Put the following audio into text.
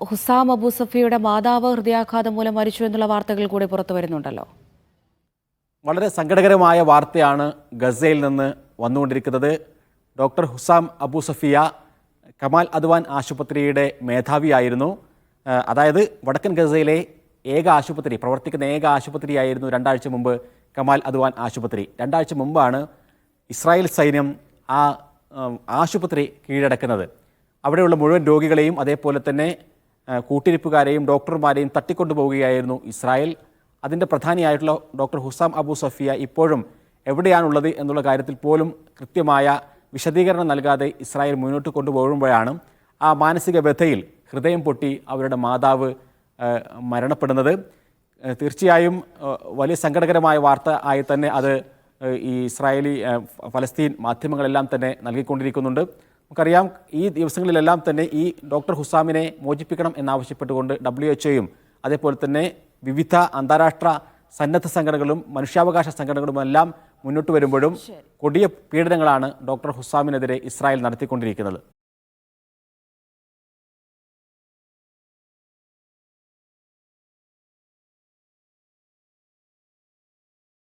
Hossam Abu സഫിയുടെ മാതാവ് ഹൃദയാഘാതം മൂലം മരിച്ചു എന്നുള്ള വാർത്തകൾ കൂടി പുറത്തു വരുന്നുണ്ടല്ലോ. വളരെ സങ്കടകരമായ വാർത്തയാണ് ഗസയിൽ നിന്ന് വന്നുകൊണ്ടിരിക്കുന്നത്. Doctor Hussam Abu Safiya Kamal Adwan ആശുപത്രിയുടെ മേധാവിയായിരുന്നു. അതായത് വടക്കൻ ഗസയിലെ പ്രവർത്തിക്കുന്ന ഏക ആശുപത്രിയായിരുന്നു 2 ആഴ്ച മുമ്പ് കമാൽ അദ്വാൻ ആശുപത്രി. 2 ആഴ്ച മുമ്പാണ് ഇസ്രായേൽ സൈന്യം ആ ആശുപത്രി കീഴടക്കുന്നത്. അവിടെയുള്ള മുഴുവൻ രോഗികളെയും അതേപോലെ തന്നെ കൂട്ടിരിപ്പുകാരെയും ഡോക്ടർമാരെയും തട്ടിക്കൊണ്ടുപോവുകയായിരുന്നു ഇസ്രായേൽ. അതിൻ്റെ പ്രധാനിയായിട്ടുള്ള ഡോക്ടർ ഹുസാം അബു സഫിയ ഇപ്പോഴും എവിടെയാണുള്ളത് എന്നുള്ള കാര്യത്തിൽ പോലും കൃത്യമായ വിശദീകരണം നൽകാതെ ഇസ്രായേൽ മുന്നോട്ട് കൊണ്ടുപോകുമ്പോഴാണ് ആ മാനസിക വ്യഥയിൽ ഹൃദയം പൊട്ടി അവരുടെ മാതാവ് മരണപ്പെടുന്നത്. തീർച്ചയായും വലിയ സങ്കടകരമായ വാർത്ത ആയി തന്നെ അത് ഈ ഫലസ്തീൻ മാധ്യമങ്ങളെല്ലാം തന്നെ നൽകിക്കൊണ്ടിരിക്കുന്നുണ്ട്. നമുക്കറിയാം, ഈ ദിവസങ്ങളിലെല്ലാം തന്നെ ഈ ഡോക്ടർ ഹുസാമിനെ മോചിപ്പിക്കണം എന്നാവശ്യപ്പെട്ടുകൊണ്ട് WHO അതേപോലെ തന്നെ വിവിധ അന്താരാഷ്ട്ര സന്നദ്ധ സംഘടനകളും മനുഷ്യാവകാശ സംഘടനകളുമെല്ലാം മുന്നോട്ട് വരുമ്പോഴും കൊടിയ പീഡനങ്ങളാണ് ഡോക്ടർ ഹുസാമിനെതിരെ ഇസ്രായേൽ നടത്തിക്കൊണ്ടിരിക്കുന്നത്.